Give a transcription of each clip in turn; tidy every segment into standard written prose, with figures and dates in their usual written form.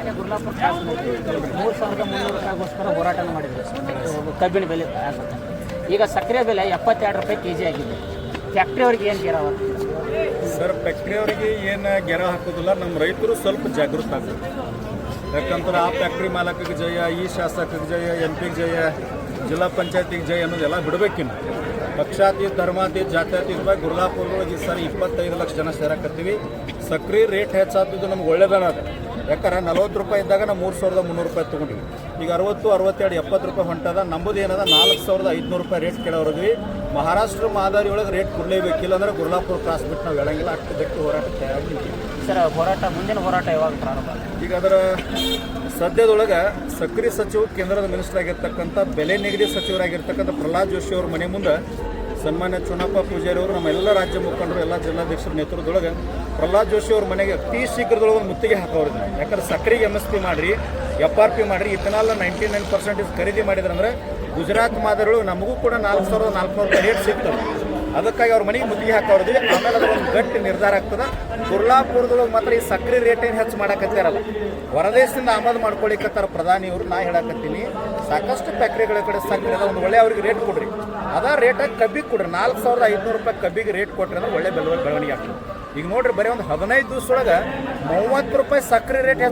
ಮಾನ್ಯ ಗುರ್ಲಾಪುರ ಶಾಸಕರು 3,300 ರೂಪಾಯಿಗೋಸ್ಕರ ಹೋರಾಟ ಮಾಡಿದ್ರು ಕಬ್ಬಿನ ಬೆಲೆ ಆಗುತ್ತೆ. ಈಗ ಸಕ್ಕರೆ ಬೆಲೆ 72 ರೂಪಾಯಿ ಕೆ ಜಿ ಆಗಿದೆ. ಫ್ಯಾಕ್ಟ್ರಿಯವ್ರಿಗೆ ಏನು ಗೆರವು ಸರ್? ಫ್ಯಾಕ್ಟ್ರಿಯವರಿಗೆ ಏನು ಗೆರವು ಹಾಕೋದಿಲ್ಲ. ನಮ್ಮ ರೈತರು ಸ್ವಲ್ಪ ಜಾಗೃತ ಆಗ್ಬೇಕು. ಯಾಕಂದ್ರೆ ಆ ಫ್ಯಾಕ್ಟ್ರಿ ಮಾಲಕಕ್ಕೆ ಜಯ, ಈ ಶಾಸಕರಿಗೆ ಜಯ, ಎಂ ಪಿಗೆ ಜಯ, ಜಿಲ್ಲಾ ಪಂಚಾಯತಿಗೆ ಜಯ ಅನ್ನೋದೆಲ್ಲ ಬಿಡಬೇಕಿನ್ನು. ಪಕ್ಷಾತೀತ, ಧರ್ಮಾತೀತ, ಜಾತ್ಯತೀತ ಗುರ್ಲಾಪುರದೊಳಗೆ ಈ ಸಾರಿ 25 ಲಕ್ಷ ಜನ ಸೇರಾಕತ್ತೀವಿ. ಸಕ್ರೆ ರೇಟ್ ಹೆಚ್ಚಾಗ್ತಿದ್ದು ನಮ್ಗೆ ಒಳ್ಳೇದನ ಅದು. ಯಾಕಂದ್ರೆ 40 ರೂಪಾಯಿ ಇದ್ದಾಗ ನಾವು 3,300 ರೂಪಾಯಿ ತೊಗೊಂಡ್ವಿ. ಈಗ 60, 62, 70 ರೂಪಾಯಿ ಹೊಂಟದ. ನಮ್ಮದು ಏನದ 4,500 ರೂಪಾಯಿ ರೇಟ್ ಕೆಳವರೆದ್ವಿ. ಮಹಾರಾಷ್ಟ್ರ ಮಾದರಿ ಒಳಗೆ ರೇಟ್ ಕೊಡಲೇಬೇಕಿಲ್ಲ ಅಂದ್ರೆ ಗುರ್ಲಾಪುರ ಕ್ರಾಸ್ ಬಿಟ್ಟು ನಾವು ಹೇಳಂಗಿಲ್ಲ. ಅಷ್ಟು ಗಟ್ಟಿ ಹೋರಾಟ ತಯಾರಾಗಿದ್ದೀವಿ ಸರ್. ಮುಂದಿನ ಹೋರಾಟ ಯಾವಾಗ ಪ್ರಾರಂಭ? ಈಗ ಅದರ ಸದ್ಯದೊಳಗೆ ಸಕ್ರೆ ಸಚಿವರು, ಕೇಂದ್ರದ ಮಿನಿಸ್ಟರ್ ಆಗಿರ್ತಕ್ಕಂಥ ಬೆಲೆ ನಿಗದಿ ಸಚಿವರಾಗಿರ್ತಕ್ಕಂಥ ಪ್ರಹ್ಲಾದ್ ಜೋಶಿ ಅವ್ರ ಮನೆ ಮುಂದೆ ಸನ್ಮಾನ್ಯ ಚುನಪ್ಪ ಪೂಜಾರಿ ಅವರು, ನಮ್ಮ ಎಲ್ಲ ರಾಜ್ಯ ಮುಖಂಡರು, ಎಲ್ಲ ಜಿಲ್ಲಾಧ್ಯಕ್ಷರ ನೇತೃತ್ವದೊಳಗೆ ಪ್ರಹ್ಲಾದ್ ಜೋಶಿ ಅವ್ರ ಮನೆಗೆ ಅತಿ ಶೀಘ್ರದೊಳಗೆ ಒಂದು ಮುತ್ತಿಗೆ ಹಾಕೋರು. ಯಾಕಂದ್ರೆ ಸಕ್ಕರೆಗೆ MSP ಮಾಡಿರಿ, FRP ಮಾಡಿರಿ. ಇಥನಾಲ್ 99% ಖರೀದಿ ಮಾಡಿದ್ರಂದ್ರೆ ಗುಜರಾತ್ ಮಾದರಿಗಳು ನಮಗೂ ಕೂಡ 4,400 ರೂಪಾಯಿ ರೇಟ್ ಸಿಗ್ತದೆ. ಅದಕ್ಕಾಗಿ ಅವ್ರ ಮನೆಗೆ ಮುತ್ತಿಗೆ ಹಾಕೋರ್ದ್ವಿ. ಆಮೇಲೆ ಅದರ ಒಂದು ಗಟ್ಟಿ ನಿರ್ಧಾರ ಆಗ್ತದೆ. ಗುರ್ಲಾಪುರದೊಳಗೆ ಮಾತ್ರ ಈ ಸಕ್ಕರೆ ರೇಟ್ ಏನು ಹೆಚ್ಚು ಮಾಡಕತ್ತಾರಲ್ಲ, ಹೊರದೇಶದಿಂದ ಆಮದು ಮಾಡ್ಕೊಳಿಕತ್ತಾರ ಪ್ರಧಾನಿಯವರು. ನಾ ಹೇಳಕತ್ತೀನಿ, ಸಾಕಷ್ಟು ಫ್ಯಾಕ್ಟ್ರಿಗಳ ಕಡೆ ಸಕ್ಕರೆ ಒಂದು ಒಳ್ಳೆ ಅವ್ರಿಗೆ ರೇಟ್ ಕೊಡ್ರಿ. ಅದ ರೇಟಾಗಿ ಕಬ್ಬಿಗೆ ಕೊಡ್ರಿ. 4,500 ರೂಪಾಯಿ ಕಬ್ಬಿಗೆ ರೇಟ್ ಕೊಟ್ರಿ ಅಂದ್ರೆ ಒಳ್ಳೆ ಬೆಳವಣಿಗೆ ಆಗ್ತದೆ. ಈಗ ನೋಡ್ರಿ, ಬರೀ ಒಂದು 15 ದಿವಸದೊಳಗೆ 30 ರೂಪಾಯಿ ಸಕ್ಕರೆ ರೇಟ್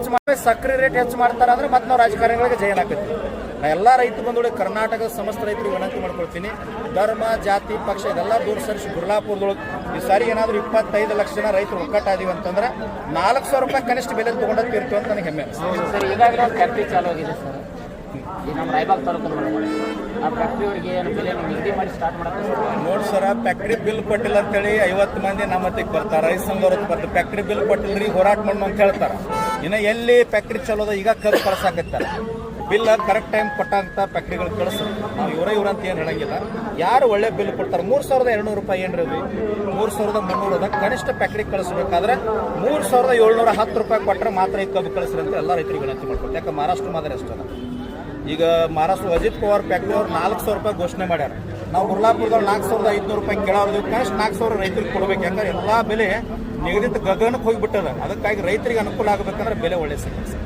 ಹೆಚ್ಚು ಮಾಡ್ತಾರೆ ಅಂದ್ರೆ ಮತ್ತೆ ನಾವು ರಾಜಕಾರಣಿಗಳಿಗೆ ಜಯ ಹಾಕತ್ತೀವಿ. ನಾ ಎಲ್ಲ ರೈತ ಬಂಧುಗಳಿಗೆ, ಕರ್ನಾಟಕದ ಸಮಸ್ತ ರೈತರಿಗೆ ವಿನಂತಿ ಮಾಡ್ಕೊಳ್ತೀನಿ, ಧರ್ಮ, ಜಾತಿ, ಪಕ್ಷ ಇದೆಲ್ಲ ದೂರ ಸರಿಸಿ ಗುರ್ಲಾಪುರದೊಳಗೆ ಈ ಸಾರಿ ಏನಾದರೂ 25 ಲಕ್ಷ ಜನ ರೈತರು ಒಕ್ಕಟ್ಟಾದೀವಿ ಅಂತಂದ್ರೆ 4,000 ರೂಪಾಯಿ ಕನಿಷ್ಠ ಬೆಲೆ ತೊಗೊಂಡಿರ್ತೀವಿ ಅಂತ ನನಗೆ ಹೆಮ್ಮೆ. ಸರ್, ಈಗಾಗಲೇ ಒಂದು ಫ್ಯಾಕ್ಟ್ರಿ ಚಾಲು ಆಗಿದೆ ಸರ್, ಈ ನಮ್ಮ ರಾಯಬಾಗ್ ತಾಲೂಕಲ್ಲಿ. ಆ ಫ್ಯಾಕ್ಟ್ರಿಯವರಿಗೆ ಏನು ಬೆಲೆ ನಿಗದಿ ಮಾಡಿ ಸ್ಟಾರ್ಟ್ ಮಾಡಕ್ಕೆ ನೋಡಿ ಸರ, ಫ್ಯಾಕ್ಟ್ರಿ ಬಿಲ್ ಕೊಟ್ಟಿಲ್ಲ ಅಂತೇಳಿ 50 ಮಂದಿ ನಮ್ಮ ಹತ್ತಿಗೆ ಬರ್ತಾರೆ. ರೈತ ಸಂಘದವ್ರು ಬರ್ತಾರೆ, ಫ್ಯಾಕ್ಟ್ರಿ ಬಿಲ್ ಕೊಟ್ಟಿಲ್ರಿ, ಹೋರಾಟ ಮಾಡೋಣ ಅಂತ ಹೇಳ್ತಾರೆ. ಇನ್ನು ಎಲ್ಲಿ ಫ್ಯಾಕ್ಟ್ರಿ ಚಲೋದ ಈಗ ಕಬ್ಬು ಕಳ್ಸಾಕತ್ತಾರೆ. ಬಿಲ್ ಕರೆಕ್ಟ್ ಟೈಮ್ ಕೊಟ್ಟಂತ ಫ್ಯಾಕ್ಟ್ರಿಗಳು ಕಳಿಸ್ತಾರೆ. ನಾವು ಇವ್ರಂತ ಏನು ಹೇಳಂಗಿಲ್ಲ. ಯಾರು ಒಳ್ಳೆ ಬಿಲ್ ಕೊಡ್ತಾರೆ, 3,200 ರೂಪಾಯಿ ಏನ್ರಿ, 3,300 ಕನಿಷ್ಠ ಫ್ಯಾಕ್ಟ್ರಿ ಕಳಿಸ್ಬೇಕಾದ್ರೆ 3,710 ರೂಪಾಯಿ ಕೊಟ್ಟರೆ ಮಾತ್ರ ಈ ಕಬ್ಬು ಕಳಿಸ್ರಿ ಅಂತ ಎಲ್ಲ ರೈತರಿಗೆ ವಿನಂತಿ ಮಾಡ್ಕೊಳ್ತಾರೆ. ಯಾಕೆ ಮಹಾರಾಷ್ಟ್ರ ಮಾದರಿ ಅಷ್ಟದ. ಈಗ ಮಹಾರಾಷ್ಟ್ರ ಅಜಿತ್ ಪವಾರ್ ಫ್ಯಾಕ್ಟ್ರಿ ಅವ್ರು 4,000 ರೂಪಾಯಿ ಘೋಷಣೆ ಮಾಡ್ಯಾರ. ನಾವು ಗುರ್ಲಾಪುರದಲ್ಲಿ 4,500 ರೂಪಾಯಿ ಕೆಳವ್ರದ್ದು ಕನಿಷ್ಠ 4,000 ರೈತರಿಗೆ ಕೊಡ್ಬೇಕು. ಯಾಕಂದ್ರೆ ಎಲ್ಲ ಬೆಲೆ ನಿಗದಿತ ಗಗನಕ್ಕೆ ಹೋಗಿಬಿಟ್ಟದ. ಅದಕ್ಕಾಗಿ ರೈತರಿಗೆ ಅನುಕೂಲ ಆಗಬೇಕಂದ್ರೆ ಬೆಲೆ ಒಳ್ಳೆ ಸಿಗುತ್ತೆ.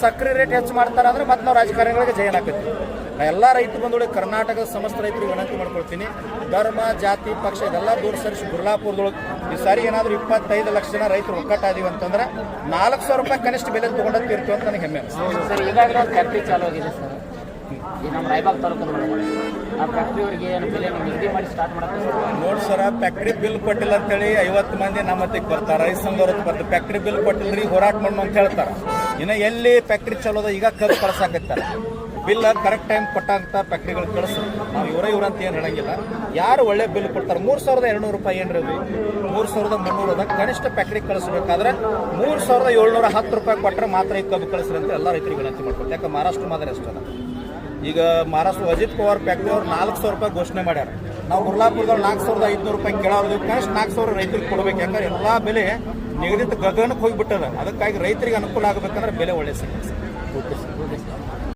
ಸಕ್ಕರೆ ರೇಟ್ ಹೆಚ್ಚು ಮಾಡ್ತಾರೆ ಅಂದ್ರೆ ಮತ್ತೆ ನಾವು ರಾಜಕಾರಣಿಗಳಿಗೆ ಜಯ ಹಾಕತ್ತೀವಿ. ನಾ ಎಲ್ಲ ರೈತ ಬಂಧುಗಳಿಗೆ, ಕರ್ನಾಟಕದ ಸಮಸ್ತ ರೈತರಿಗೆ ವಿನಂತಿ ಮಾಡ್ಕೊಳ್ತೀನಿ, ಧರ್ಮ, ಜಾತಿ, ಪಕ್ಷ ಇದೆಲ್ಲ ದೂರ ಸರಿಸಿ ಗುರ್ಲಾಪುರದೊಳಗೆ ಈ ಸಾರಿ ಏನಾದರೂ 25 ಲಕ್ಷ ಜನ ರೈತರು ಒಕ್ಕಟ್ಟಾದೀವಿ ಅಂತಂದ್ರೆ 4,000 ರೂಪಾಯಿ ಕನಿಷ್ಠ ಬೆಲೆ ತೊಗೊಂಡಿರ್ತೀವಿ ಅಂತ ನನಗೆ ಹೆಮ್ಮೆ. ಸರ್, ಈಗಾಗಲೇ ಒಂದು ಫ್ಯಾಕ್ಟ್ರಿ ಚಾಲು ಆಗಿದೆ ಸರ್, ಈ ನಮ್ಮ ರಾಯಬಾಗ್ ತಾಲೂಕಲ್ಲಿ. ಆ ಫ್ಯಾಕ್ಟ್ರಿಯವರಿಗೆ ಏನು ಬೆಲೆ ನಿಗದಿ ಮಾಡಿ ಸ್ಟಾರ್ಟ್ ಮಾಡಕ್ಕೆ ನೋಡಿ ಸರ, ಫ್ಯಾಕ್ಟ್ರಿ ಬಿಲ್ ಕೊಟ್ಟಿಲ್ಲ ಅಂತೇಳಿ 50 ಮಂದಿ ನಮ್ಮ ಹತ್ತಿಗೆ ಬರ್ತಾರೆ. ರೈತ ಸಂಘದವ್ರು ಬರ್ತಾರೆ, ಫ್ಯಾಕ್ಟ್ರಿ ಬಿಲ್ ಕೊಟ್ಟಿಲ್ರಿ, ಹೋರಾಟ ಮಾಡೋಣ ಅಂತ ಹೇಳ್ತಾರೆ. ಇನ್ನು ಎಲ್ಲಿ ಫ್ಯಾಕ್ಟ್ರಿ ಚಲೋದ ಈಗ ಕಬ್ಬು ಕಳ್ಸಾಕತ್ತಾರೆ. ಬಿಲ್ ಕರೆಕ್ಟ್ ಟೈಮ್ ಕೊಟ್ಟಂತ ಫ್ಯಾಕ್ಟ್ರಿಗಳು ಕಳಿಸ್ತಾರೆ. ನಾವು ಇವ್ರಂತ ಏನು ಹೇಳಂಗಿಲ್ಲ. ಯಾರು ಒಳ್ಳೆ ಬಿಲ್ ಕೊಡ್ತಾರೆ, 3,200 ರೂಪಾಯಿ ಏನ್ರಿ, 3,300 ಕನಿಷ್ಠ ಫ್ಯಾಕ್ಟ್ರಿ ಕಳಿಸ್ಬೇಕಾದ್ರೆ 3,710 ರೂಪಾಯಿ ಕೊಟ್ಟರೆ ಮಾತ್ರ ಈ ಕಬ್ಬು ಕಳಿಸ್ರಿ ಅಂತ ಎಲ್ಲ ರೈತರಿಗೆ ವಿನಂತಿ ಮಾಡ್ಕೊಳ್ತಾರೆ. ಯಾಕೆ ಮಹಾರಾಷ್ಟ್ರ ಮಾದರಿ ಅಷ್ಟದ. ಈಗ ಮಹಾರಾಷ್ಟ್ರ ಅಜಿತ್ ಪವಾರ್ ಫ್ಯಾಕ್ಟ್ರಿ ಅವ್ರು 4,000 ರೂಪಾಯಿ ಘೋಷಣೆ ಮಾಡ್ಯಾರ. ನಾವು ಗುರ್ಲಾಪುರದಲ್ಲಿ 4,500 ರೂಪಾಯಿ ಕೆಳವ್ರದ್ದು ಕನಿಷ್ಠ 4,000 ರೈತರಿಗೆ ಕೊಡ್ಬೇಕು. ಯಾಕಂದ್ರೆ ಎಲ್ಲ ಬೆಲೆ ನಿಗದಿತ ಗಗನಕ್ಕೆ ಹೋಗಿಬಿಟ್ಟದ. ಅದಕ್ಕಾಗಿ ರೈತರಿಗೆ ಅನುಕೂಲ ಆಗಬೇಕಂದ್ರೆ ಬೆಲೆ ಒಳ್ಳೆ ಸಿಗುತ್ತೆ.